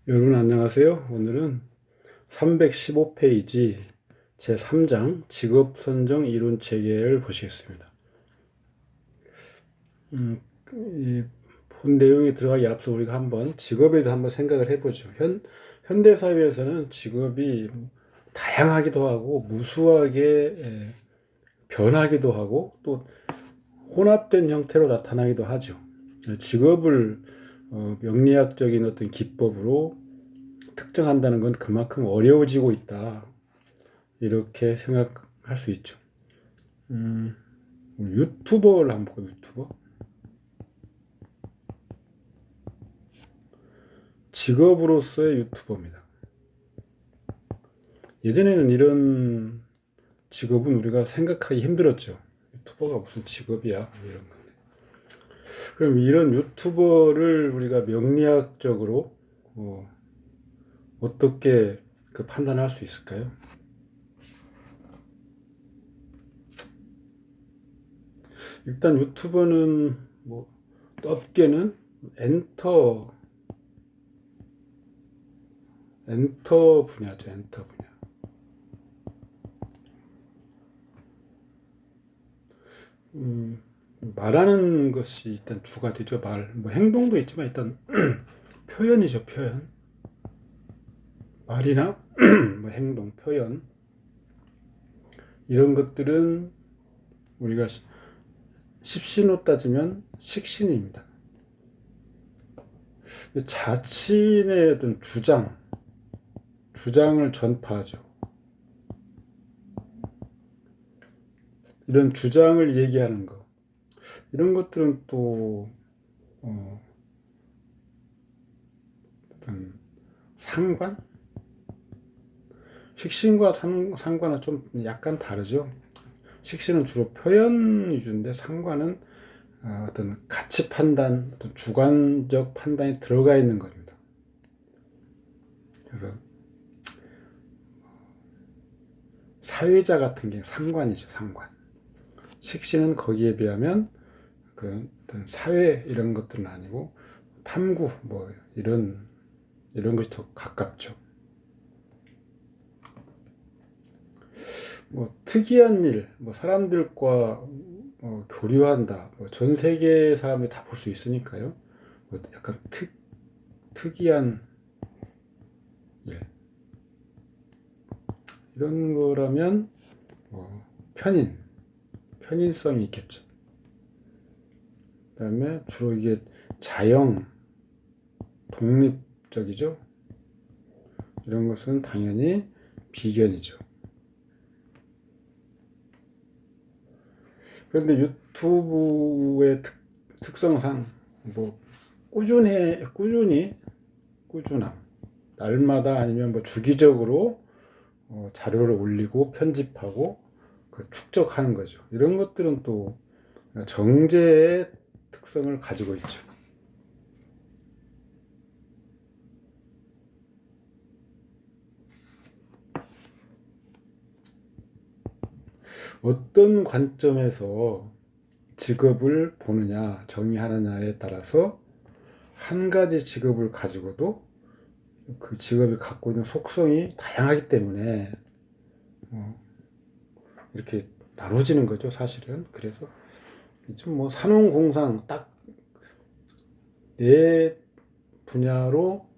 여러분 안녕하세요. 오늘은 315페이지 제3장 직업선정 이론체계를 보시겠습니다. 이 본 내용에 들어가기 앞서 우리가 한번 직업에 대해서 한번 생각을 해보죠. 현대 사회에서는 직업이 다양하기도 하고 무수하게 변하기도 하고 또 혼합된 형태로 나타나기도 하죠. 직업을 명리학적인 어떤 기법으로 특정한다는 건 그만큼 어려워지고 있다. 이렇게 생각할 수 있죠. 유튜버를 한번 볼까요? 유튜버? 직업으로서의 유튜버입니다. 예전에는 이런 직업은 우리가 생각하기 힘들었죠. 유튜버가 무슨 직업이야? 이런 건데. 그럼 이런 유튜버를 우리가 명리학적으로 어떻게 판단할 수 있을까요? 일단 유튜버는 업계는 엔터 분야죠. 엔터 분야. 말하는 것이 일단 주가 되죠. 행동도 있지만 일단 표현이죠. 표현. 말이나 행동, 표현. 이런 것들은 우리가 십신으로 따지면 식신입니다. 자신의 어떤 주장을 전파하죠. 이런 주장을 얘기하는 것. 이런 것들은 또 어떤 상관? 식신과 상관은 좀 약간 다르죠. 식신은 주로 표현 위주인데 상관은 어떤 가치 판단, 어떤 주관적 판단이 들어가 있는 겁니다. 그래서 사회자 같은 게 상관이죠, 상관. 식신은 거기에 비하면 그 어떤 사회 이런 것들은 아니고 탐구 이런 것이 더 가깝죠. 특이한 일, 사람들과 교류한다. 전 세계 사람이 다 볼 수 있으니까요. 약간 특이한 일. 이런 거라면 편인성이 있겠죠. 그 다음에 주로 이게 자영, 독립적이죠. 이런 것은 당연히 비견이죠. 그런데 유튜브의 특성상 꾸준함, 날마다 아니면 주기적으로 자료를 올리고 편집하고 축적하는 거죠. 이런 것들은 또 정제의 특성을 가지고 있죠. 어떤 관점에서 직업을 보느냐, 정의하느냐에 따라서 한 가지 직업을 가지고도 그 직업이 갖고 있는 속성이 다양하기 때문에 이렇게 나눠지는 거죠, 사실은. 그래서 지금 산업공상 딱 네 분야로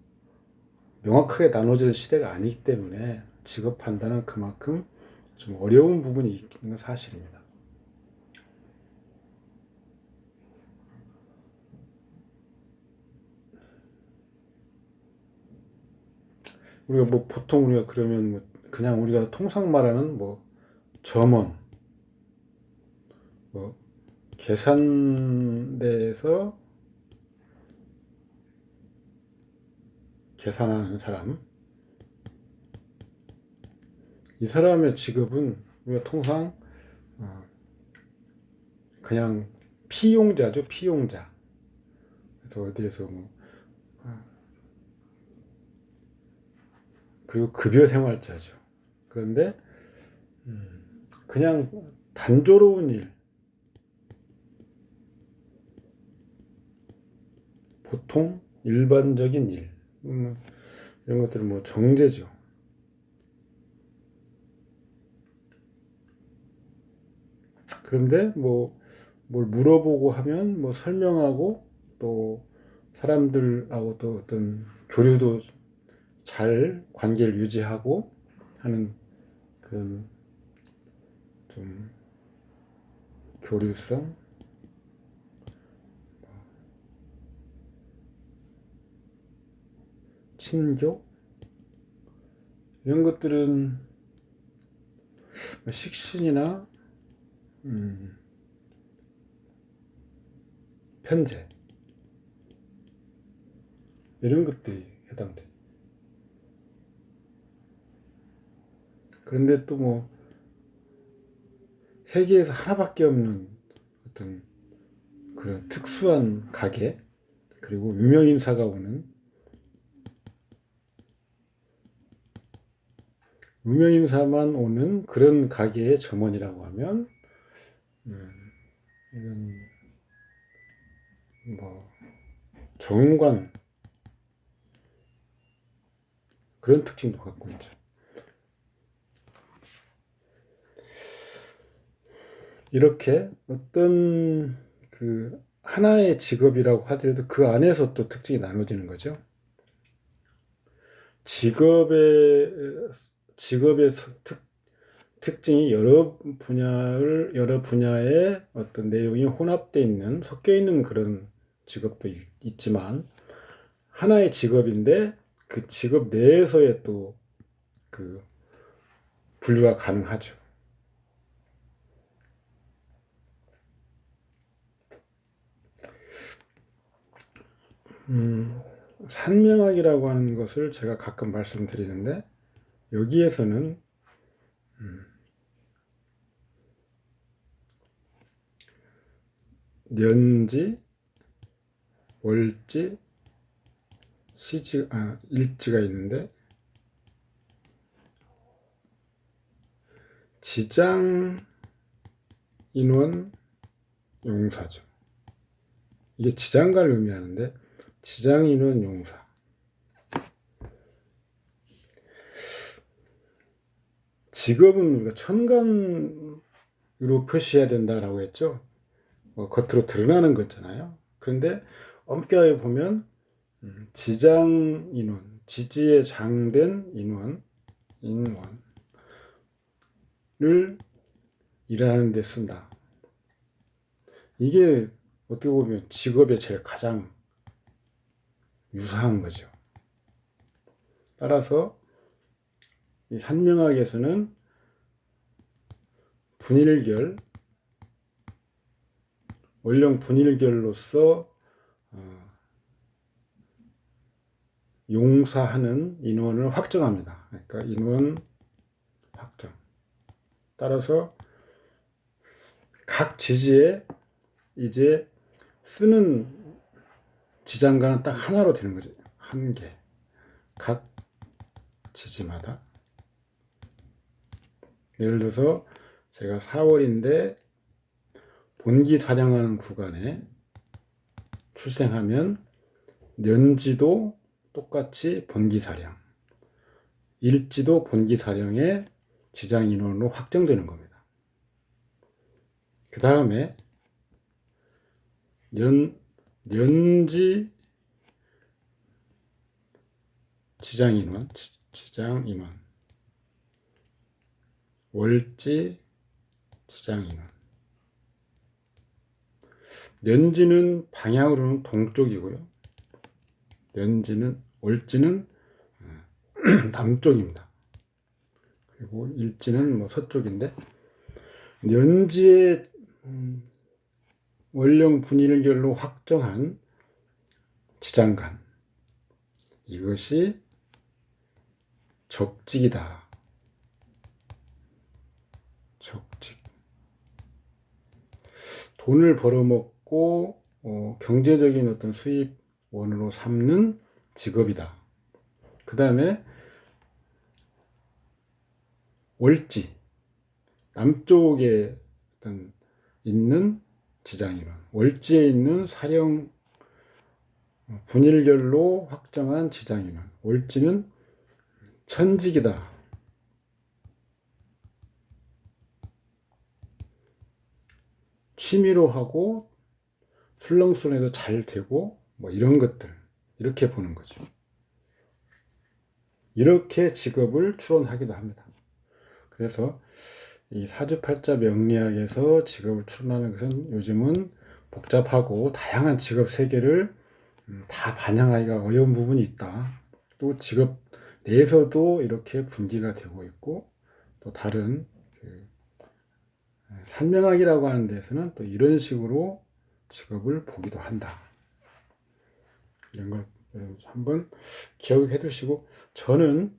명확하게 나눠지는 시대가 아니기 때문에 직업 판단은 그만큼 좀 어려운 부분이 있는 건 사실입니다. 우리가 보통 우리가 그러면 그냥 우리가 통상 말하는 점원, 계산대에서 계산하는 사람, 이 사람의 직업은 우리가 통상 그냥 피용자죠, 피용자. 그래서 어디에서 그리고 급여 생활자죠. 그런데 그냥 단조로운 일, 보통 일반적인 일, 이런 것들은 뭐 정제죠. 그런데 뭐 뭘 물어보고 하면 뭐 설명하고 또 사람들하고 또 어떤 교류도 잘 관계를 유지하고 하는 그런 좀 교류성, 친교 이런 것들은 식신이나 편재 이런 것들이 해당돼. 그런데 또 뭐 세계에서 하나밖에 없는 어떤 그런 특수한 가게 그리고 유명 인사가 오는 유명 인사만 오는 그런 가게의 점원이라고 하면 이건 뭐 정관 그런 특징도 갖고 있죠. 이렇게 어떤 그 하나의 직업이라고 하더라도 그 안에서 또 특징이 나눠지는 거죠. 직업의 특징이 여러 분야의 어떤 내용이 혼합되어 있는, 섞여 있는 그런 직업도 있지만, 하나의 직업인데 그 직업 내에서의 또 그 분류가 가능하죠. 산명학이라고 하는 것을 제가 가끔 말씀드리는데, 여기에서는 년지, 월지, 일지가 있는데, 지장, 인원, 용사죠. 이게 지장가를 의미하는데, 지장, 인원, 용사. 직업은 우리가 천간으로 표시해야 된다라고 했죠. 겉으로 드러나는 거 있잖아요. 그런데 엄격하게 보면 지장 인원, 지지에 장된 인원을 일하는 데 쓴다. 이게 어떻게 보면 직업에 제일 가장 유사한 거죠. 따라서 이 산명학에서는 분일결, 원령 분일결로서 용사하는 인원을 확정합니다. 그러니까 인원 확정. 따라서 각 지지에 이제 쓰는 지장간은 딱 하나로 되는 거죠. 한 개. 각 지지마다. 예를 들어서 제가 4월인데 본기 사령하는 구간에 출생하면 년지도 똑같이 본기 사령, 일지도 본기 사령의 지장 인원으로 확정되는 겁니다. 그 다음에 년지 지장 인원, 월지 지장 인원. 년지는 방향으로는 동쪽이고요. 월지는 남쪽입니다. 그리고 일지는 뭐 서쪽인데, 년지의 원령 분일결로 확정한 지장간, 이것이 적직이다. 적직. 돈을 벌어먹고 경제적인 어떤 수입원으로 삼는 직업이다. 그 다음에 월지, 남쪽에 어떤 있는 지장인원, 월지에 있는 사령 분일결로 확정한 지장인원, 월지는 천직이다. 취미로 하고 술렁술렁해도 잘 되고 뭐 이런 것들 이렇게 보는 거죠. 이렇게 직업을 추론하기도 합니다. 그래서 이 사주팔자 명리학에서 직업을 추론하는 것은 요즘은 복잡하고 다양한 직업 세계를 다 반영하기가 어려운 부분이 있다. 또 직업 내에서도 이렇게 분기가 되고 있고 또 다른 그 산명학이라고 하는 데서는 또 이런 식으로 직업을 보기도 한다. 이런 걸 여러분 한번 기억해 두시고 저는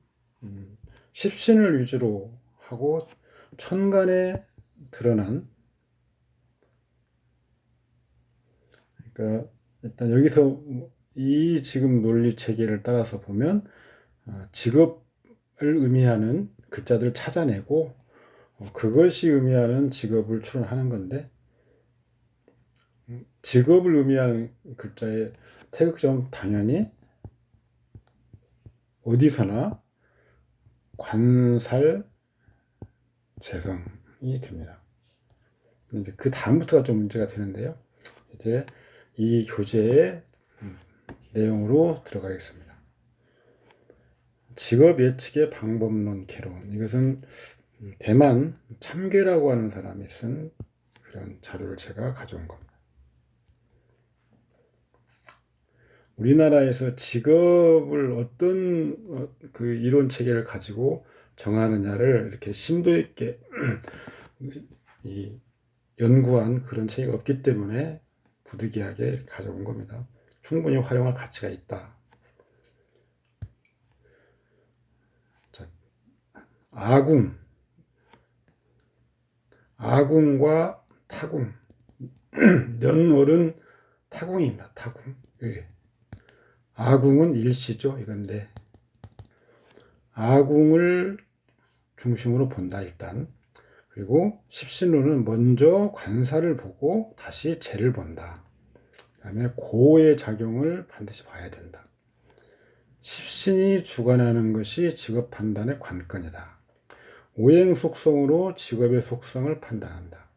십신을 위주로 하고 천간에 드러난 그러니까 일단 여기서 이 지금 논리 체계를 따라서 보면 직업을 의미하는 글자들을 찾아내고 그것이 의미하는 직업을 추론하는 건데 직업을 의미하는 글자의 태극점 당연히 어디서나 관살 재성이 됩니다. 이제 그 다음부터가 좀 문제가 되는데요. 이제 이 교재의 내용으로 들어가겠습니다. 직업 예측의 방법론 개론. 이것은 대만 참괴라고 하는 사람이 쓴 그런 자료를 제가 가져온 겁니다. 우리나라에서 직업을 어떤 그 이론 체계를 가지고 정하느냐를 이렇게 심도 있게 연구한 그런 체계가 없기 때문에 부득이하게 가져온 겁니다. 충분히 활용할 가치가 있다. 자, 아궁과 타궁. 연월은 타궁입니다. 타궁. 예. 아궁은 일시죠. 이건데 아궁을 중심으로 본다 일단. 그리고 십신로는 먼저 관사를 보고 다시 재를 본다. 그 다음에 고의 작용을 반드시 봐야 된다. 십신이 주관하는 것이 직업 판단의 관건이다. 오행 속성으로 직업의 속성을 판단한다.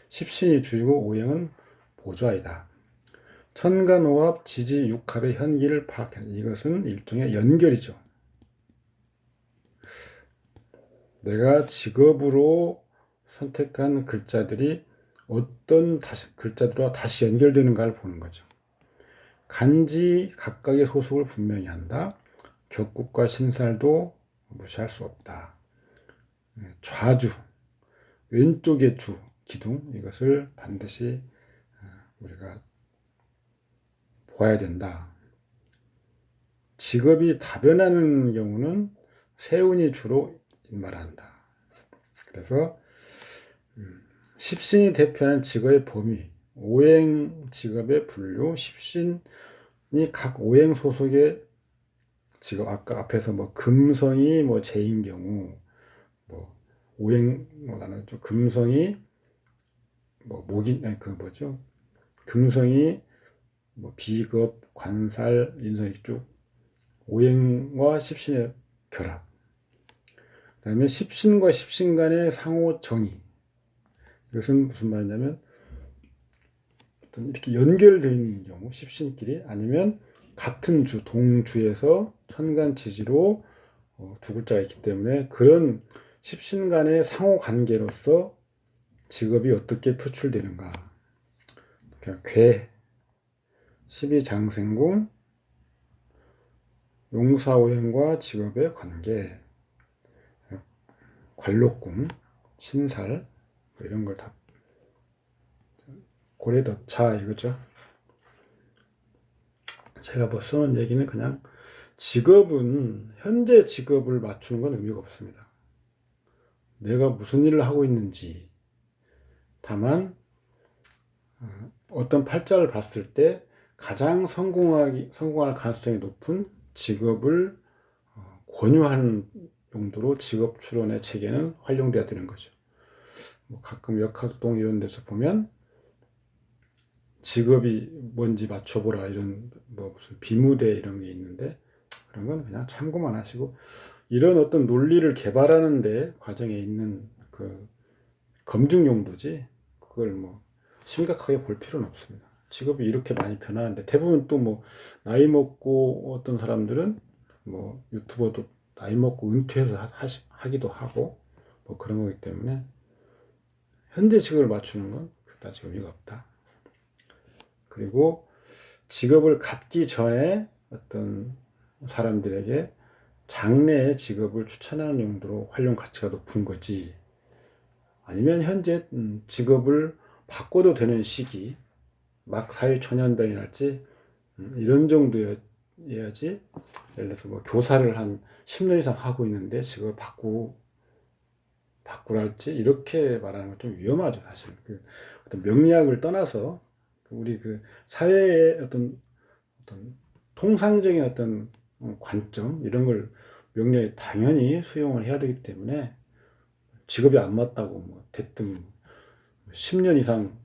십신이 주이고 오행은 보좌이다. 천간오합, 지지, 육합의 현기를 파악한다. 이것은 일종의 연결이죠. 내가 직업으로 선택한 글자들이 어떤 글자들과 다시 연결되는가를 보는 거죠. 간지 각각의 소속을 분명히 한다. 격국과 신살도 무시할 수 없다. 좌주, 왼쪽의 주, 기둥 이것을 반드시 우리가 보아야 된다. 직업이 다변하는 경우는 세운이 주로 인말한다. 그래서 십신이 대표하는 직업의 범위, 오행 직업의 분류, 십신이 각 오행 소속의 직업, 아까 앞에서 뭐 금성이 뭐 재인 경우, 뭐 오행 뭐 나는 좀 금성이 뭐 목인 아니 그 뭐죠? 금성이 뭐 비급, 관살, 인성이 쭉 오행과 십신의 결합. 그다음에 십신과 십신 간의 상호 정의. 이것은 무슨 말이냐면 어떤 이렇게 연결되어 있는 경우 십신끼리 아니면 같은 주 동주에서 천간지지로 두 글자가 있기 때문에 그런 십신 간의 상호 관계로서 직업이 어떻게 표출되는가. 괴, 십이장생궁, 용사오행과 직업의 관계, 관록궁, 신살 이런 걸 다 고래더차 이거죠. 제가 뭐 써놓은 얘기는 그냥 직업은 현재 직업을 맞추는 건 의미가 없습니다. 내가 무슨 일을 하고 있는지 다만 어떤 팔자를 봤을 때 가장 성공할 가능성이 높은 직업을 권유하는 용도로 직업 추론의 체계는 활용돼야 되는 거죠. 뭐 가끔 역학동 이런 데서 보면 직업이 뭔지 맞춰보라 이런 뭐 무슨 비무대 이런 게 있는데 그런 건 그냥 참고만 하시고 이런 어떤 논리를 개발하는 데 과정에 있는 그 검증 용도지 그걸 뭐 심각하게 볼 필요는 없습니다. 직업이 이렇게 많이 변하는데 대부분 또 뭐 나이 먹고 어떤 사람들은 뭐 유튜버도 나이 먹고 은퇴해서 하기도 하고 뭐 그런 거기 때문에 현재 직업을 맞추는 건 그다지 의미가 없다. 그리고 직업을 갖기 전에 어떤 사람들에게 장래의 직업을 추천하는 용도로 활용 가치가 높은 거지. 아니면 현재 직업을 바꿔도 되는 시기, 막 사회초년병이랄지 이런 정도여야지. 예를 들어서 뭐 교사를 한 10년 이상 하고 있는데 직업을 바꾸랄지 이렇게 말하는 건 좀 위험하죠, 사실. 그 어떤 명리학을 떠나서 우리 그 사회의 어떤 통상적인 어떤 관점 이런 걸 명리학에 당연히 수용을 해야 되기 때문에 직업이 안 맞다고 뭐 대뜸 10년 이상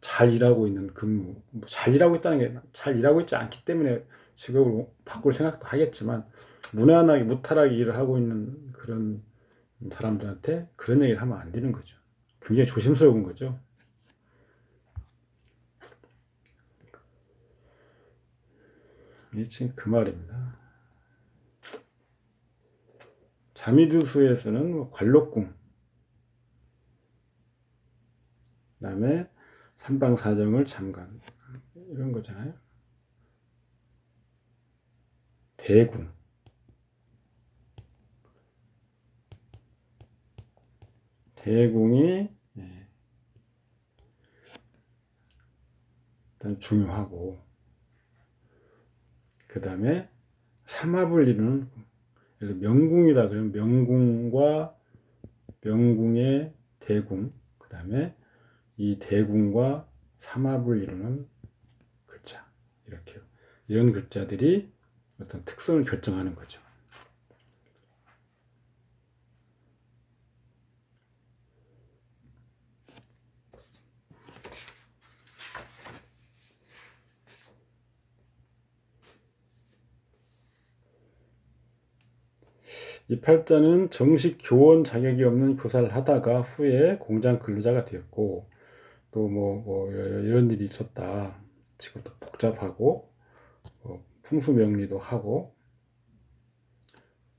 잘 일하고 있는 근무, 잘 일하고 있다는 게 잘 일하고 있지 않기 때문에 직업을 바꿀 생각도 하겠지만 무난하게 무탈하게 일을 하고 있는 그런 사람들한테 그런 얘기를 하면 안 되는 거죠. 굉장히 조심스러운 거죠. 이게 지금 그 말입니다. 자미두수에서는 뭐 관록궁, 그다음에 삼방사정을 참관 이런 거잖아요. 대궁, 대궁이 일단 중요하고 그 다음에 삼합을 이루는 명궁이다 그러면 명궁과 명궁의 대궁 그 다음에 이 대궁과 삼합을 이루는 글자 이렇게 이런 글자들이 어떤 특성을 결정하는 거죠. 이 팔자는 정식 교원 자격이 없는 교사를 하다가 후에 공장 근로자가 되었고 또 뭐 이런 일이 있었다. 직업도 복잡하고 풍수명리도 하고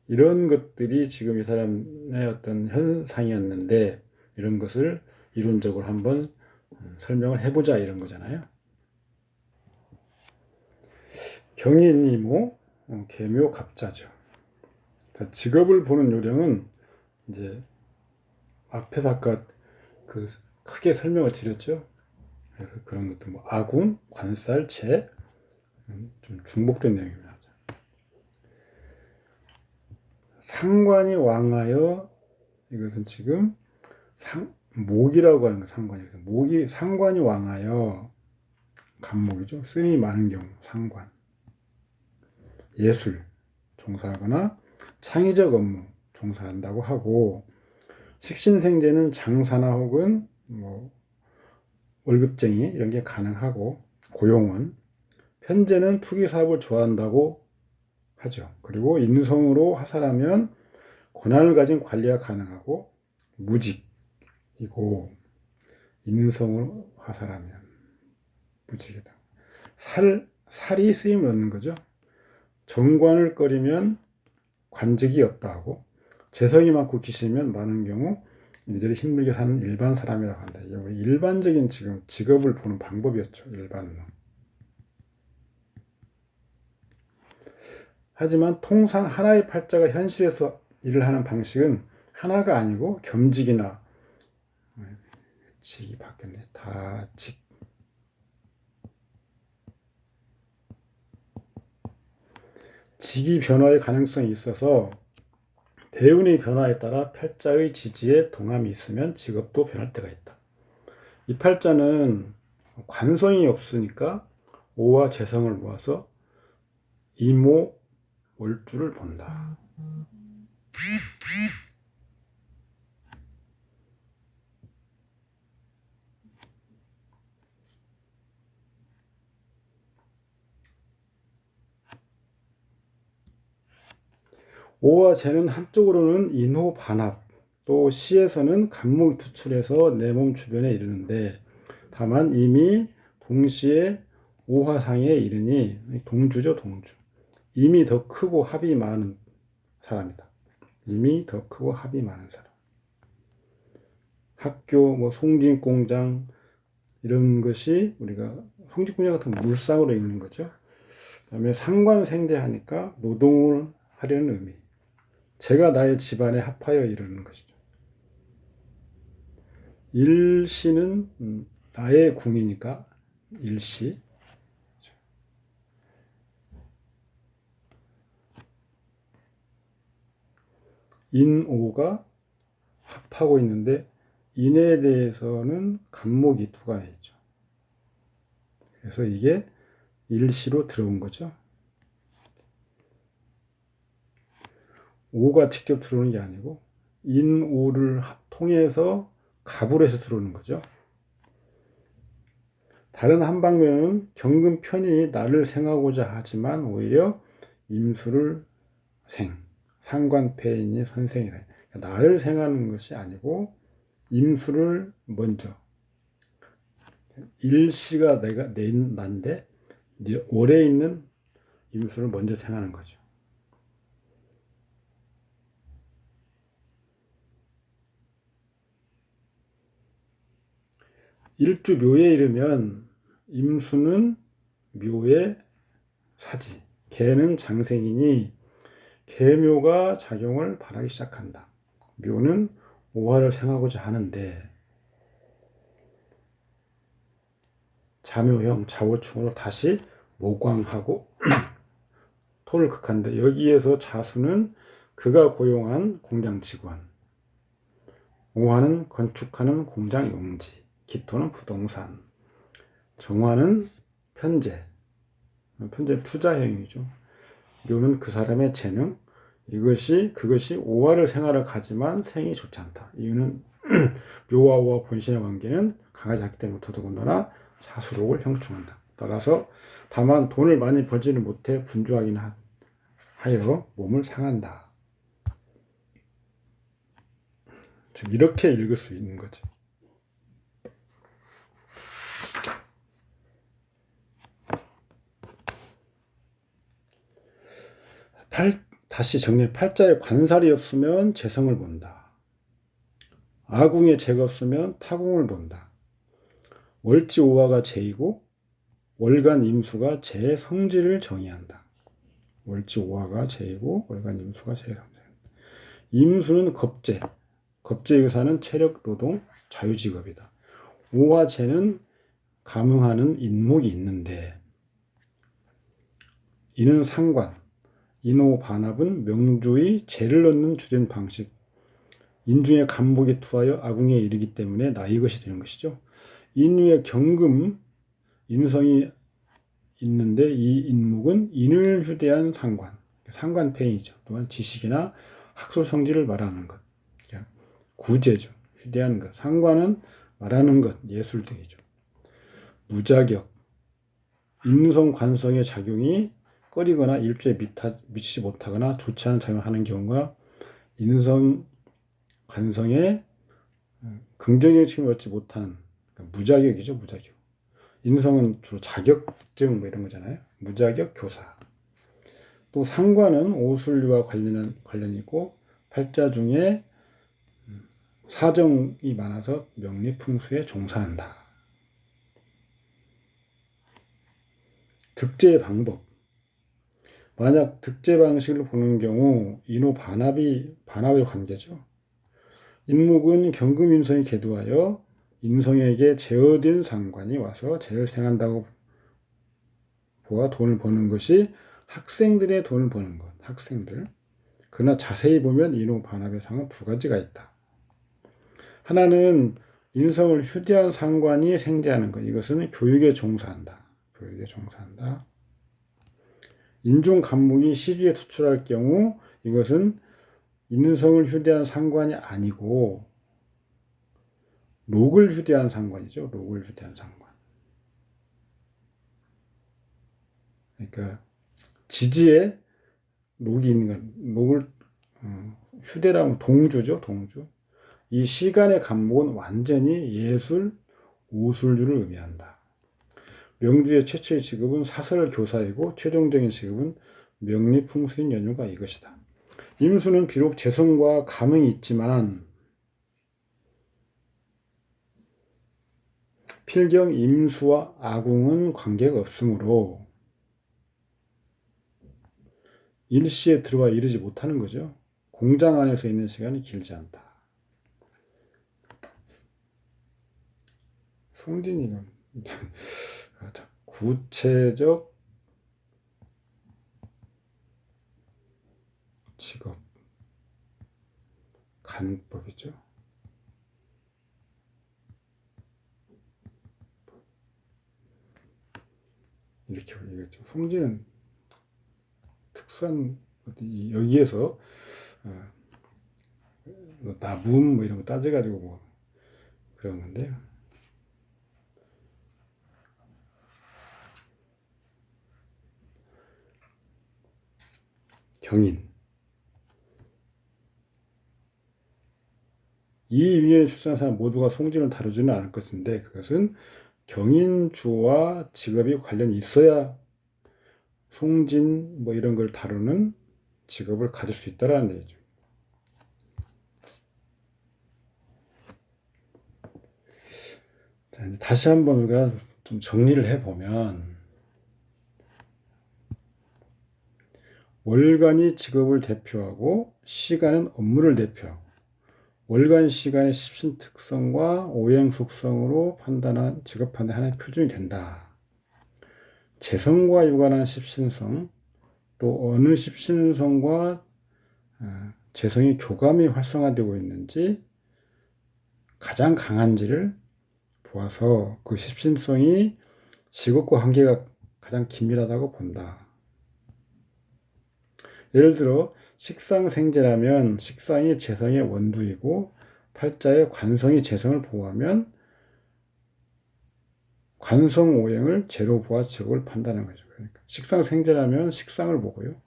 이런 것들이 지금 이 사람의 어떤 현상이었는데 이런 것을 이론적으로 한번 설명을 해보자 이런 거잖아요. 경인이모, 계묘, 갑자죠. 직업을 보는 요령은 이제 앞에서 아까 그 크게 설명을 드렸죠. 그래서 그런 것도 뭐 아궁, 관살, 재, 좀 중복된 내용입니다. 상관이 왕하여 이것은 지금 목이라고 하는 거 상관이 목이 상관이 왕하여 간목이죠. 쓰임이 많은 경우 상관. 예술 종사하거나 창의적 업무 종사한다고 하고 식신생재는 장사나 혹은 뭐 월급쟁이 이런 게 가능하고 고용원 편재는 투기 사업을 좋아한다고 하죠. 그리고 인성으로 하사라면 권한을 가진 관리가 가능하고 무직이고 인성으로 하사라면 무직이다. 살이 쓰임을 얻는 거죠. 정관을 꺼리면 관직이 없다 하고 재성이 많고 기시면 많은 경우 이들이 힘들게 사는 일반 사람이라고 한다. 이게 우리 일반적인 지금 직업을 보는 방법이었죠. 일반로. 하지만 통상 하나의 팔자가 현실에서 일을 하는 방식은 하나가 아니고 겸직이나 직이 바뀌었네. 다직 직이 변화의 가능성이 있어서 대운의 변화에 따라 팔자의 지지에 동함이 있으면 직업도 변할 때가 있다. 이 팔자는 관성이 없으니까 오와 재성을 모아서 이모 월주를 본다. 오와 재는 한쪽으로는 인호 반합, 또 시에서는 간목이 투출해서 내 몸 주변에 이르는데 다만 이미 동시에 오화상에 이르니 동주죠, 동주. 이미 더 크고 합이 많은 사람이다. 이미 더 크고 합이 많은 사람. 학교, 뭐 송진공장 이런 것이 우리가 송진공장 같은 물상으로 읽는 거죠. 그다음에 상관생제하니까 노동을 하려는 의미. 제가 나의 집안에 합하여 이르는 것이죠. 일시는 나의 궁이니까 일시. 인오가 합하고 있는데 인에 대해서는 간목이 두 가지 있죠. 그래서 이게 일시로 들어온 거죠. 오가 직접 들어오는 게 아니고 인오를 통해서 갑을 해서 들어오는 거죠. 다른 한 방면은 경금 편이 나를 생하고자 하지만 오히려 임수를 상관패인이 선생이다. 나를 생하는 것이 아니고 임수를 먼저 일시가 내가 난데 오래 있는 임수를 먼저 생하는 거죠. 일주 묘에 이르면 임수는 묘의 사지, 개는 장생이니 개묘가 작용을 발하기 시작한다. 묘는 오화를 생하고자 하는데 자묘형 자오충으로 다시 모광하고 토를 극한데 여기에서 자수는 그가 고용한 공장 직원, 오화는 건축하는 공장 용지, 기토는 부동산, 정화는 편재 투자형이죠. 묘는 그 사람의 재능, 그것이 오화를 생하러 가지만 생이 좋지 않다. 이유는 묘와 오화 본신의 관계는 강하지 않기 때문에 더더군다나 자수록을 형충한다. 따라서 다만 돈을 많이 벌지는 못해 분주하긴 하여 몸을 상한다. 지금 이렇게 읽을 수 있는 거죠. 다시 정리해. 팔자에 관살이 없으면 재성을 본다. 아궁에 재가 없으면 타궁을 본다. 월지오화가 재이고 월간 임수가 재의 성질을 정의한다. 월지오화가 재이고 월간 임수가 재의 성질. 임수는 겁재. 겁재 의사는 체력, 노동, 자유직업이다. 오화재는 감흥하는 인목이 있는데 이는 상관, 인호 반합은 명주의 재를 넣는 주된 방식, 인중의 간목에 투하여 아궁에 이르기 때문에 나 이것이 되는 것이죠. 인후의 경금, 인성이 있는데 이 인목은 인을 휴대한 상관패이죠. 또한 지식이나 학술 성질을 말하는 것, 구제죠. 휴대한 것. 상관은 말하는 것, 예술 등이죠. 무자격, 인성 관성의 작용이 꺼리거나 일주에 미치지 못하거나 좋지 않은 작용을 하는 경우가 인성 관성에 긍정적인 측면을 얻지 못하는 무자격이죠. 무자격. 인성은 주로 자격증 뭐 이런 거잖아요. 무자격 교사. 또 상관은 오술류와 관련이 있고 팔자 중에 사정이 많아서 명리풍수에 종사한다. 득제 방법. 만약 득제 방식을 보는 경우 인호 반합의 관계죠. 인목은 경금인성이 계두하여 인성에게 제어된 상관이 와서 재를 생한다고 보아 돈을 버는 것이 학생들의 돈을 버는 것. 학생들. 그러나 자세히 보면 인호 반합의 상은 두 가지가 있다. 하나는 인성을 휴대한 상관이 생제하는 것. 이것은 교육에 종사한다. 인중 간목이 시주에 투출할 경우 이것은 인성을 휴대한 상관이 아니고 록을 휴대한 상관이죠. 록을 휴대한 상관. 그러니까 지지에 록이 있는 것, 록을 휴대라면 동주죠, 동주. 이 시간의 간목은 완전히 예술, 오술류를 의미한다. 명주의 최초의 직업은 사설 교사이고 최종적인 직업은 명리 풍수인 연유가 이것이다. 임수는 비록 재성과 감흥이 있지만 필경 임수와 아궁은 관계가 없으므로 일시에 들어와 이르지 못하는 거죠. 공장 안에서 있는 시간이 길지 않다. 송진이는 구체적 직업 간법이죠. 이렇게 얘기했죠. 송진은 특수한 여기에서 나무 뭐 이런 거 따져가지고 뭐 그런 건데요. 경인. 이 유년에 출생한 사람 모두가 송진을 다루지는 않을 것인데 그것은 경인주와 직업이 관련이 있어야 송진 뭐 이런 걸 다루는 직업을 가질 수 있다라는 얘기죠. 자, 이제 다시 한번 우리가 좀 정리를 해보면 월간이 직업을 대표하고 시간은 업무를 대표하고 월간 시간의 십신 특성과 오행 속성으로 판단한 직업 판단 하나의 표준이 된다. 재성과 유관한 십신성 또 어느 십신성과 재성이 교감이 활성화되고 있는지 가장 강한지를 보아서 그 십신성이 직업과 관계가 가장 긴밀하다고 본다. 예를 들어 식상생재라면 식상이 재성의 원두이고 팔자의 관성이 재성을 보호하면 관성오행을 재로 보아 직업을 판단하는 거죠. 그러니까 식상생재라면 식상을 보고요.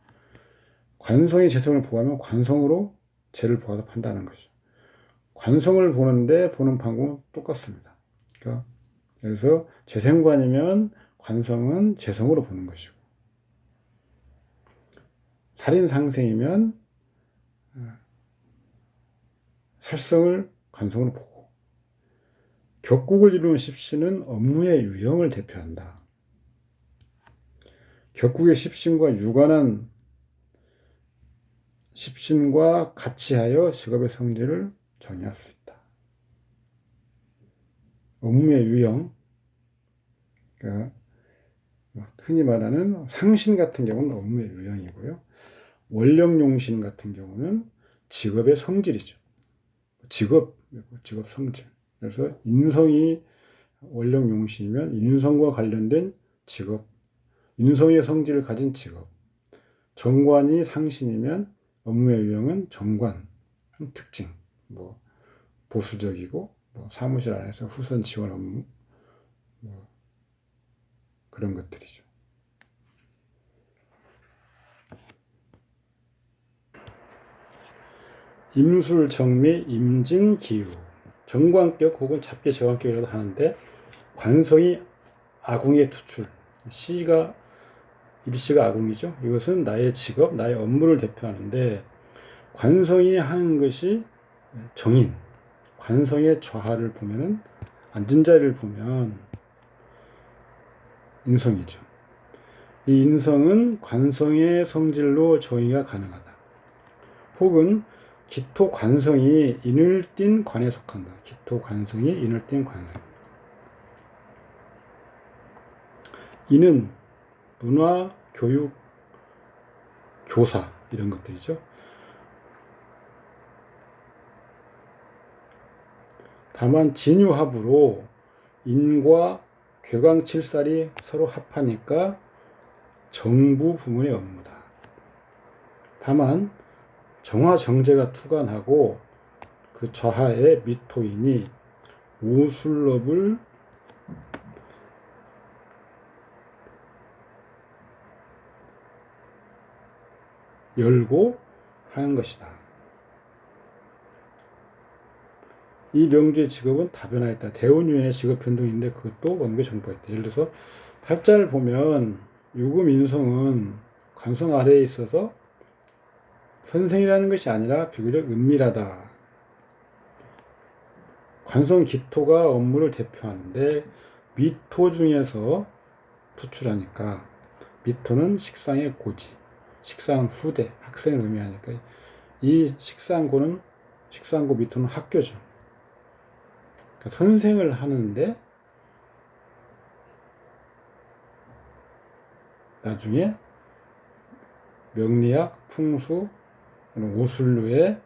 관성이 재성을 보호하면 관성으로 재를 보아서 판단하는 것이죠. 관성을 보는데 보는 방법은 똑같습니다. 그러니까 그래서 재생관이면 관성은 재성으로 보는 것이고 살인상생이면 살성을 관성으로 보고 격국을 이루는 십신은 업무의 유형을 대표한다. 격국의 십신과 유관한 십신과 같이 하여 직업의 성질을 정의할 수 있다. 업무의 유형, 그러니까 흔히 말하는 상신 같은 경우는 업무의 유형이고요. 원령용신 같은 경우는 직업의 성질이죠. 직업 성질. 그래서 인성이 원령용신이면 인성과 관련된 직업, 인성의 성질을 가진 직업. 정관이 상신이면 업무의 유형은 정관, 특징, 뭐 보수적이고 뭐 사무실 안에서 후선 지원 업무, 뭐 그런 것들이죠. 임술, 정미, 임진, 기유. 정관격 혹은 잡기 정관격이라도 하는데 관성이 아궁의 투출. 시가 일시가 아궁이죠. 이것은 나의 직업, 나의 업무를 대표하는데 관성이 하는 것이 정인. 관성의 좌하를 보면은 앉은 자리를 보면 인성이죠. 이 인성은 관성의 성질로 정의가 가능하다. 혹은 기토 관성이 인을 띤 관에 속한다. 기토 관성이 인을 띤 관성. 인은 문화, 교육, 교사 이런 것들이죠. 다만 진유합으로 인과 괴광칠살이 서로 합하니까 정부 부문의 업무다. 다만 정화정제가 투간하고 그 좌하의 미토인이 오술럽을 열고 하는 것이다. 이 명주의 직업은 다변화했다. 대운유인의 직업 변동인데 그것도 원국에 정보가 있다. 예를 들어서 팔자를 보면 유금인성은 관성 아래에 있어서 선생이라는 것이 아니라 비교적 은밀하다. 관성 기토가 업무를 대표하는데 미토 중에서 투출하니까 미토는 식상의 고지, 식상은 후대, 학생을 의미하니까 이 식상고 미토는 학교죠. 그러니까 선생을 하는데 나중에 명리학, 풍수, 오술루의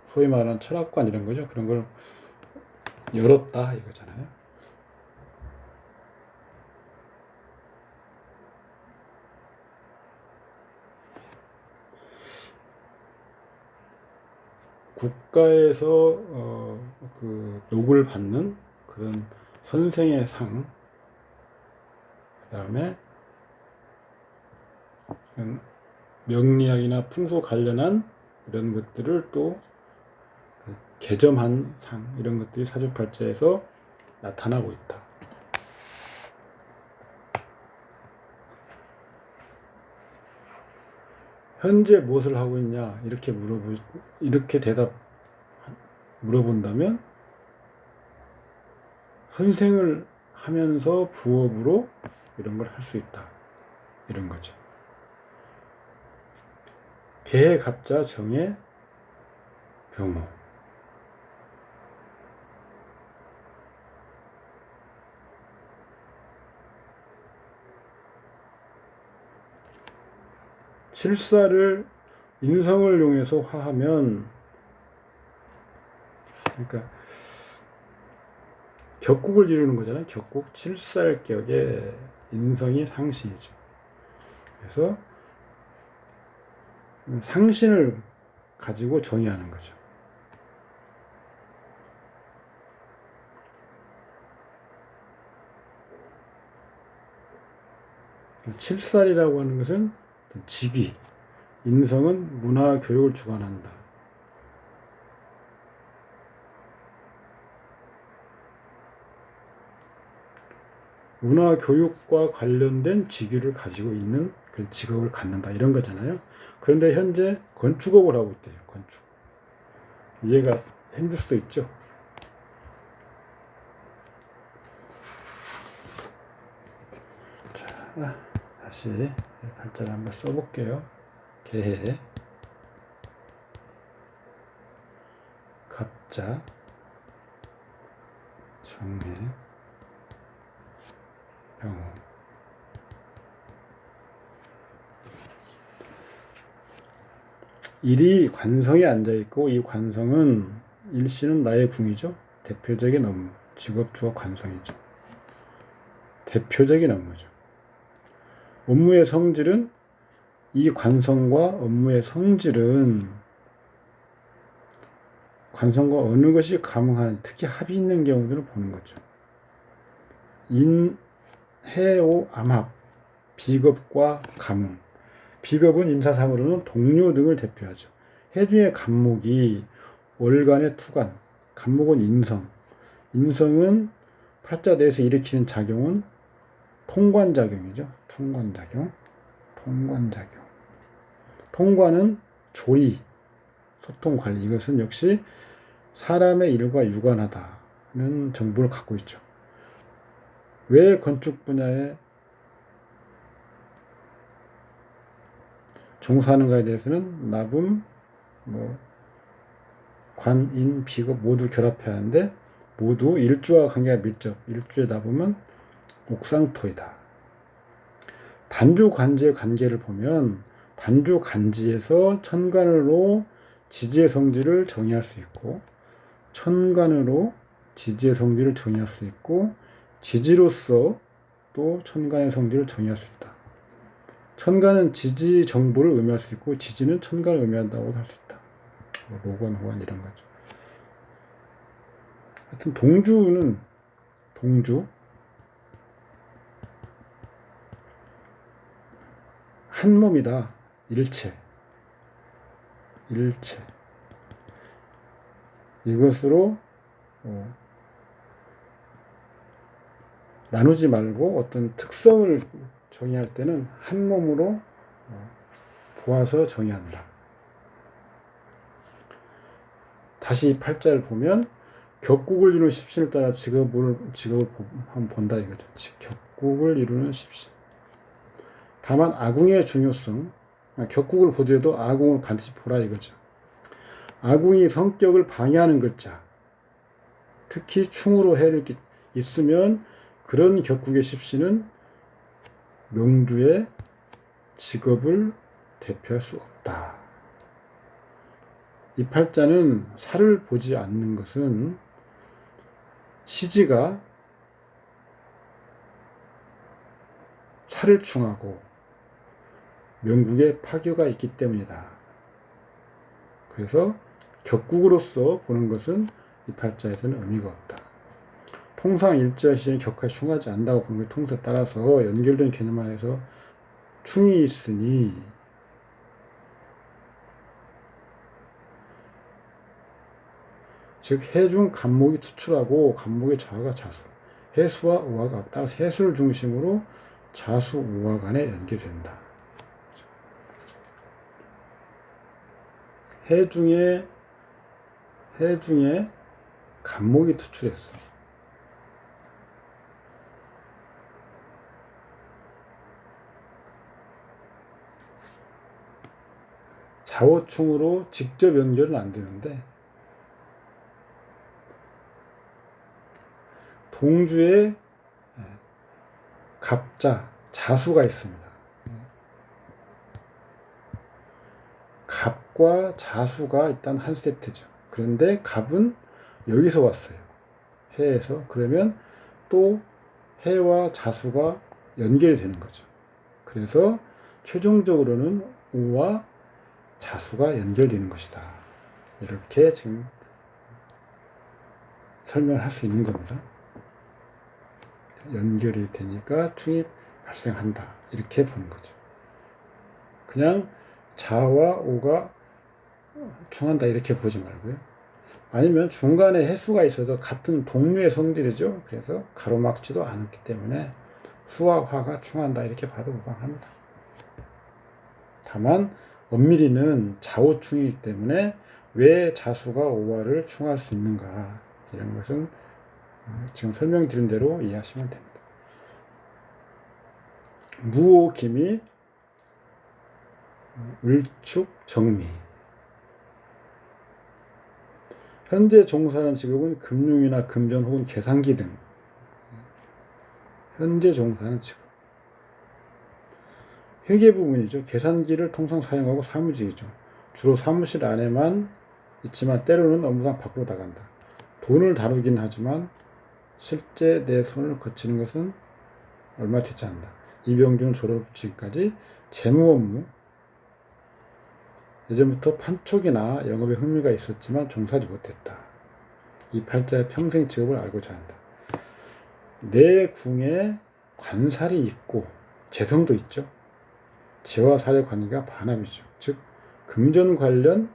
소위 말하는 철학관 이런 거죠. 그런 걸 열었다 이거잖아요. 국가에서 그 녹을 받는 그런 선생의 상, 그다음에 명리학이나 풍수 관련한 이런 것들을 또 개점한 상 이런 것들이 사주팔자에서 나타나고 있다. 현재 무엇을 하고 있냐 이렇게 물어본다면 선생을 하면서 부업으로 이런 걸 할 수 있다 이런 거죠. 개해 갑자 정해 병호. 칠사를 인성을 이용해서 화하면, 그러니까 격국을 이루는 거잖아요. 격국. 칠살격에 인성이 상신이죠. 그래서 상신을 가지고 정의하는 거죠. 칠살이라고 하는 것은 직위, 인성은 문화 교육을 주관한다. 문화 교육과 관련된 직위를 가지고 있는 그 직업을 갖는다 이런 거잖아요. 그런데 현재 건축업을 하고 있대요. 건축. 이해가 힘들 수도 있죠. 자, 다시 발자를 한번 써볼게요. 개해, 갑자, 정해, 병호. 일이 관성에 앉아있고 이 관성은 일시는 나의 궁이죠. 대표적인 업무, 직업주와 관성이죠. 대표적인 업무죠. 업무의 성질은 이 관성과 업무의 성질은 관성과 어느 것이 감응하는 특히 합이 있는 경우들을 보는 거죠. 인, 해, 오, 암합, 비겁과 감응. 비겁은 임사상으로는 동료 등을 대표하죠. 해중의 간목이 월간의 투간, 간목은 인성. 인성은 팔자 내에서 일으키는 작용은 통관작용이죠. 통관작용. 통관은 조리, 소통 관리. 이것은 역시 사람의 일과 유관하다는 정보를 갖고 있죠. 왜 건축 분야에 종사하는가에 대해서는 나분, 관, 인, 비겁 모두 결합해야 하는데 모두 일주와 관계가 밀접. 일주의 나분은 옥상토이다. 단주관지의 관계를 보면 단주관지에서 천간으로 지지의 성질을 정의할 수 있고 천간으로 지지의 성질을 정의할 수 있고 지지로서 또 천간의 성질을 정의할 수 있다. 천간은 지지 정보를 의미할 수 있고 지지는 천간을 의미한다고 할 수 있다. 로건, 호간 이런 거죠. 하여튼 동주 한 몸이다. 일체. 일체. 이것으로 나누지 말고 어떤 특성을 정의할 때는 한 몸으로 보아서 정의한다. 다시 이 팔자를 보면 격국을 이루는 십신을 따라 직업을 한번 본다 이거죠. 격국을 이루는 십신. 다만 아궁의 중요성, 격국을 보더라도 아궁을 반드시 보라 이거죠. 아궁이 성격을 방해하는 글자, 특히 충으로 해를 있으면 그런 격국의 십신은 명주의 직업을 대표할 수 없다. 이 팔자는 살을 보지 않는 것은 시지가 살을 충하고 명국에 파교가 있기 때문이다. 그래서 격국으로서 보는 것은 이 팔자에서는 의미가 없다. 통상 일자 시즌이 격하게 충하지 않는다고 보는 게 통사에 따라서 연결된 개념 안에서 충이 있으니 즉 해중 간목이 투출하고 간목의 자화가 자수, 해수와 우화가 따라서 해수를 중심으로 자수 우화 간에 연결된다. 해중에 간목이 투출했어. 자오충으로 직접 연결은 안 되는데 동주에 갑자, 자수가 있습니다. 갑과 자수가 일단 한 세트죠. 그런데 갑은 여기서 왔어요. 해에서. 그러면 또 해와 자수가 연결이 되는 거죠. 그래서 최종적으로는 우와 자수가 연결되는 것이다. 이렇게 지금 설명할 수 있는 겁니다. 연결이 되니까 충이 발생한다. 이렇게 보는 거죠. 그냥 자와 오가 충한다 이렇게 보지 말고요. 아니면 중간에 해수가 있어서 같은 동류의 성질이죠. 그래서 가로막지도 않았기 때문에 수와 화가 충한다 이렇게 봐도 무방합니다. 다만 엄밀히는 자오충이기 때문에 왜 자수가 오화를 충할 수 있는가 이런 것은 지금 설명드린 대로 이해하시면 됩니다. 무오김이 을축 정미. 현재 종사하는 직업은 금융이나 금전 혹은 계산기 등 현재 종사하는 직업. 회계 부분이죠. 계산기를 통상 사용하고 사무직이죠. 주로 사무실 안에만 있지만 때로는 업무상 밖으로 나간다. 돈을 다루긴 하지만 실제 내 손을 거치는 것은 얼마 되지 않는다. 이병준 졸업 지금까지 재무 업무, 예전부터 판촉이나 영업에 흥미가 있었지만 종사하지 못했다. 이 팔자의 평생 직업을 알고자 한다. 내 궁에 관살이 있고 재성도 있죠. 재와 살의 관계가 반합이죠. 즉 금전 관련,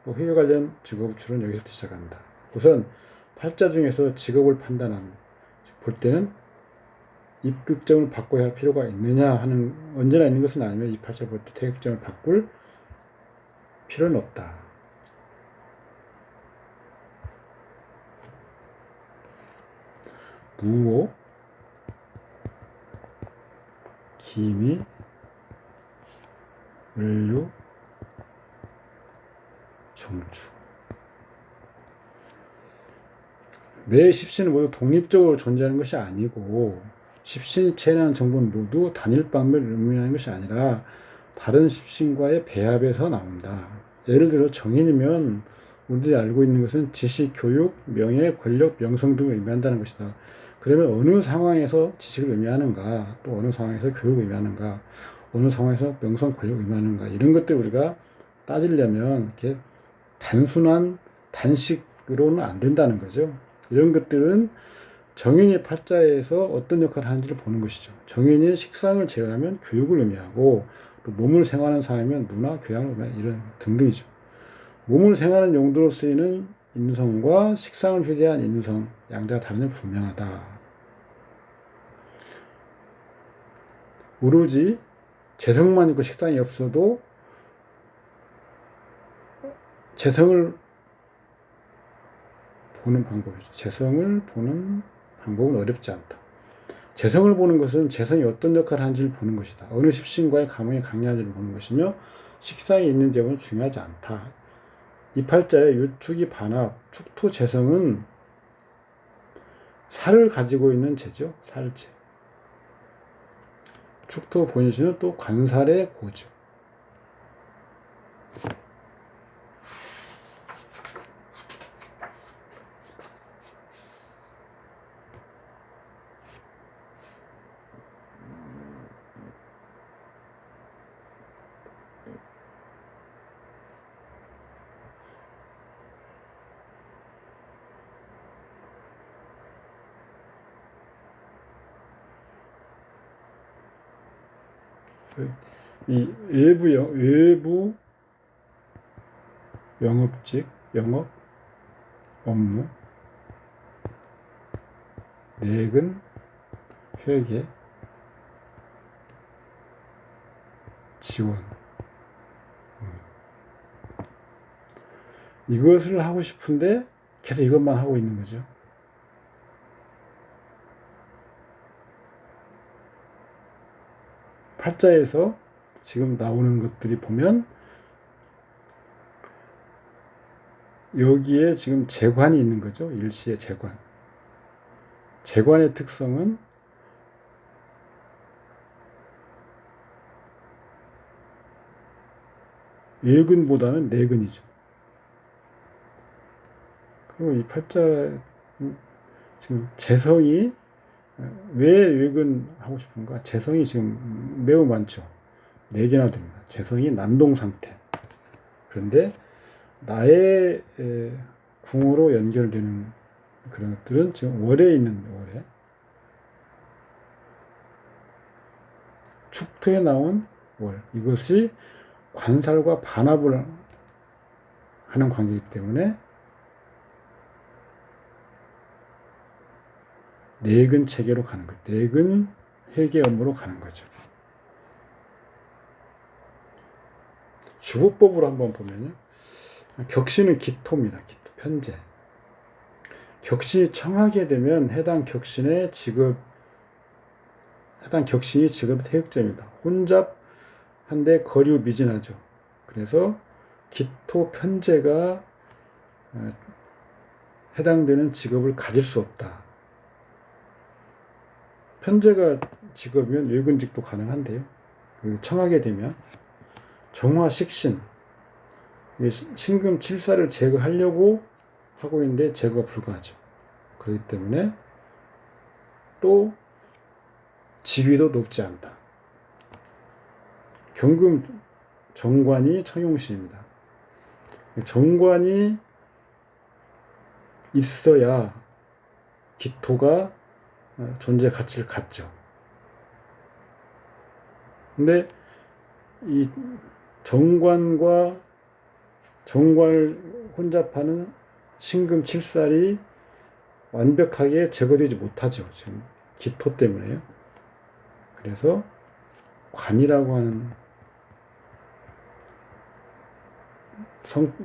회계 관련 직업을 주로 여기서 시작한다. 우선 팔자 중에서 직업을 볼 때는 입극점을 바꿔야 할 필요가 있느냐 하는 언제나 있는 것은 아니면 이 팔자 볼 때 태극점을 바꿀 필요는 없다. 무오, 기미, 을류, 정축. 매 십신은 모두 독립적으로 존재하는 것이 아니고 십신이 체현하는 정보는 모두 단일 방면을 의미하는 것이 아니라 다른 십신과의 배합에서 나온다. 예를 들어 정인이면 우리들이 알고 있는 것은 지식, 교육, 명예, 권력, 명성 등을 의미한다는 것이다. 그러면 어느 상황에서 지식을 의미하는가, 또 어느 상황에서 교육을 의미하는가, 어느 상황에서 명성, 권력을 의미하는가 이런 것들 우리가 따지려면 이렇게 단순한 단식으로는 안 된다는 거죠. 이런 것들은 정인의 팔자에서 어떤 역할을 하는지를 보는 것이죠. 정인이 식상을 제외하면 교육을 의미하고 또 몸을 생활하는 사람이면 문화, 교양을 의미하는 이런 등등이죠. 몸을 생하는 용도로 쓰이는 인성과 식상을 휴대한 인성, 양자가 다른 점 분명하다. 오로지 재성만 있고 식상이 없어도 재성을 보는 방법이죠. 재성을 보는 방법은 어렵지 않다. 재성을 보는 것은 재성이 어떤 역할을 하는지를 보는 것이다. 어느 십신과의 감흥이 강렬한지를 보는 것이며 식상이 있는지 여부는 중요하지 않다. 이 팔자의 유축이 반합, 축토 재성은 살을 가지고 있는 재죠. 살재. 축토 본신은 또 관살의 고죠. 이 외부 영업직, 영업, 업무, 내근, 회계, 지원. 이것을 하고 싶은데 계속 이것만 하고 있는 거죠. 팔자에서 지금 나오는 것들이 보면 여기에 지금 재관이 있는 거죠. 일시의 재관. 재관의 특성은 외근보다는 내근이죠. 그리고 이 팔자 지금 재성이 왜 외근하고 싶은가? 재성이 지금 매우 많죠. 4개나 됩니다. 재성이 난동 상태. 그런데 나의 궁으로 연결되는 그런 것들은 지금 월에 있는 월에 축토에 나온 월. 이것이 관살과 반합을 하는 관계이기 때문에 내근 체계로 가는 거예요. 내근 회계 업무로 가는 거죠. 주보법으로 한번 보면요. 격신은 기토입니다. 기토, 편재. 격신이 청하게 되면 해당 격신이 직업의 태극점이다. 혼잡한데 거류 미진하죠. 그래서 기토 편재가 해당되는 직업을 가질 수 없다. 편재가 직업이면 외근직도 가능한데요. 청하게 되면 정화 식신, 신금 칠사를 제거하려고 하고 있는데 제거가 불가하죠. 그렇기 때문에 또 직위도 높지 않다. 경금 정관이 청용신입니다. 정관이 있어야 기토가 존재 가치를 갖죠. 근데 이 정관을 혼잡하는 신금 칠살이 완벽하게 제거되지 못하죠. 지금 기토 때문에요. 그래서 관이라고 하는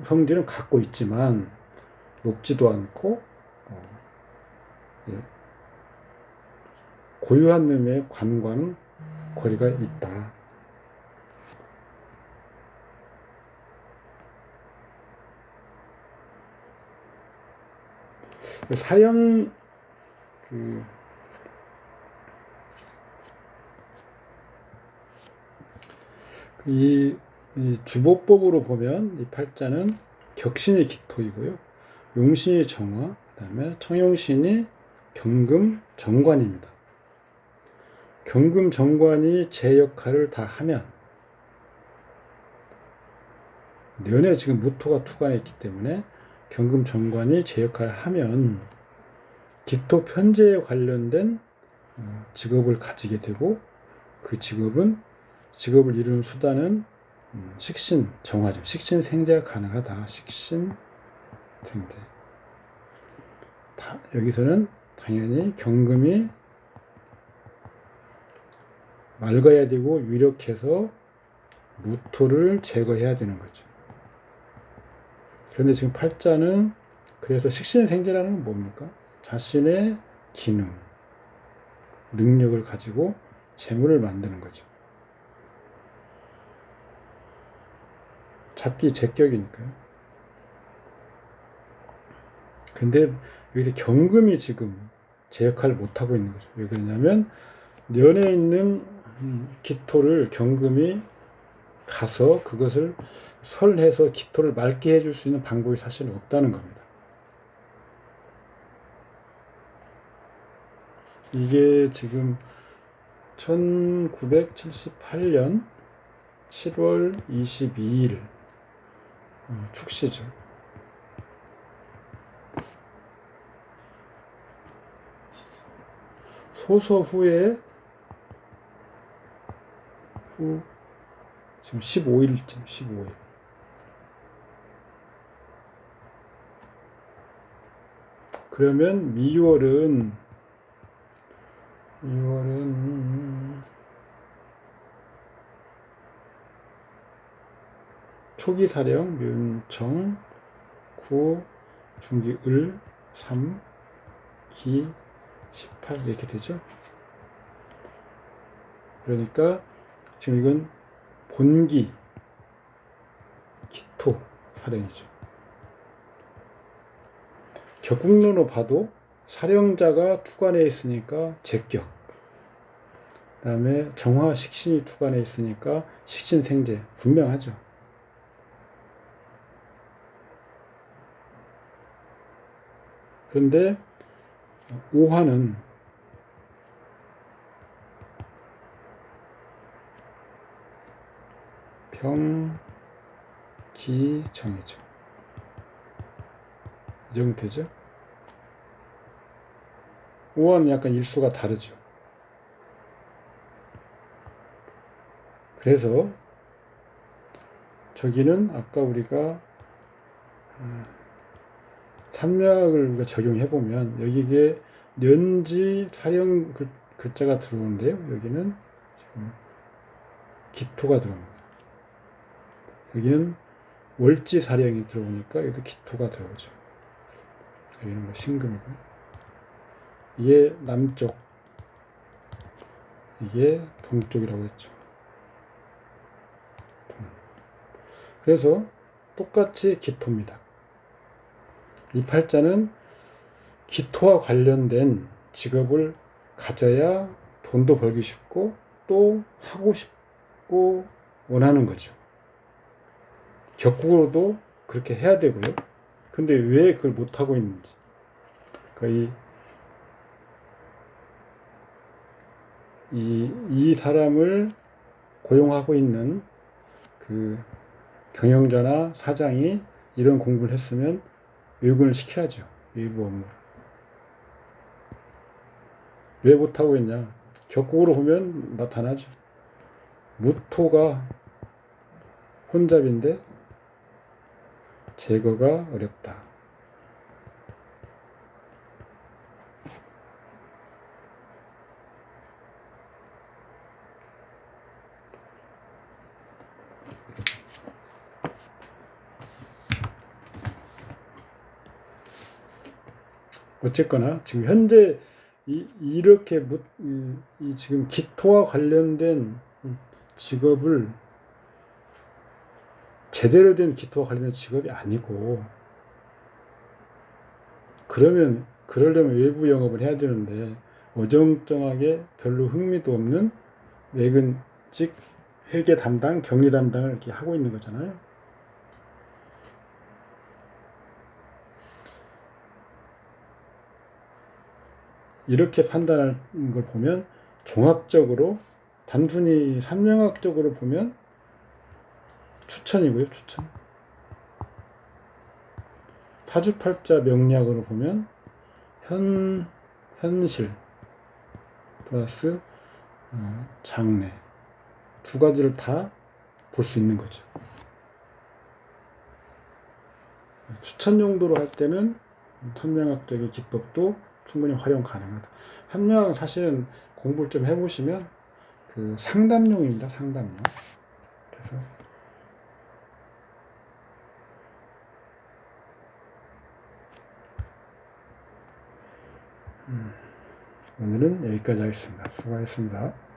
성질은 갖고 있지만 높지도 않고 고유한 놈의 관과는 거리가 있다. 사형 이 주보법으로 보면 이 팔자는 격신이 기토이고요. 용신이 정화, 그다음에 청용신이 경금 정관입니다. 경금 정관이 제 역할을 다 하면 년에 지금 무토가 투관해 있기 때문에 경금 정관이 제 역할을 하면 기토 편재에 관련된 직업을 가지게 되고 그 직업을 이루는 수단은 식신 정화죠. 식신생재가 가능하다. 식신생재. 여기서는 당연히 경금이 맑아야 되고 유력해서 무토를 제거해야 되는 거죠. 그런데 지금 팔자는 그래서 식신생재라는 건 뭡니까? 자신의 기능, 능력을 가지고 재물을 만드는 거죠. 잡기 제격이니까요. 근데 여기서 경금이 지금 제 역할을 못하고 있는 거죠. 왜 그러냐면 년에 있는 기토를 경금이 가서 그것을 설해서 기토를 맑게 해줄 수 있는 방법이 사실은 없다는 겁니다. 이게 지금 1978년 7월 22일 축시죠. 소서 후에 지금 15일쯤 15일. 그러면 미월은 초기 사령 묘정 9 중기 을 3 기 18 이렇게 되죠. 그러니까 지금 이건 본기 기토 사령이죠. 격국론으로 봐도 사령자가 투관에 있으니까 제격, 그 다음에 정화 식신이 투관에 있으니까 식신생재 분명하죠. 그런데 오화는 병기정이죠. 이 정도 되죠? 오화는 약간 일수가 다르죠. 그래서 저기는 아까 우리가 삼명학을 우리가 적용해보면 여기에 년지 사령 글자가 들어오는데요. 여기는 지금 기토가 들어옵니다. 여기는 월지 사령이 들어오니까 여기도 기토가 들어오죠. 여기는 뭐 신금이고요. 이게 남쪽, 이게 동쪽이라고 했죠. 그래서 똑같이 기토입니다. 이 팔자는 기토와 관련된 직업을 가져야 돈도 벌기 쉽고 또 하고 싶고 원하는 거죠. 격국으로도 그렇게 해야 되고요. 근데 왜 그걸 못하고 있는지. 그러니까 이 사람을 고용하고 있는 그 경영자나 사장이 이런 공부를 했으면 외근을 시켜야죠. 외부 업무. 왜 못하고 있냐? 격국으로 보면 나타나죠. 무토가 혼잡인데 제거가 어렵다. 어쨌거나 지금 현재 이렇게 지금 기토와 관련된 직업을 제대로 된 기토와 관련된 직업이 아니고 그러려면 외부 영업을 해야 되는데 어정쩡하게 별로 흥미도 없는 외근직 회계 담당, 격리 담당을 이렇게 하고 있는 거잖아요. 이렇게 판단하는 걸 보면 종합적으로 단순히 삼명학적으로 보면 추천이고요. 추천. 사주팔자 명리학으로 보면 현실 플러스 장래 두 가지를 다 볼 수 있는 거죠. 추천 용도로 할 때는 현명학적인 기법도 충분히 활용 가능하다. 현명학은 사실은 공부를 좀 해보시면 그 상담용입니다. 상담용. 그래서 오늘은 여기까지 하겠습니다. 수고하셨습니다.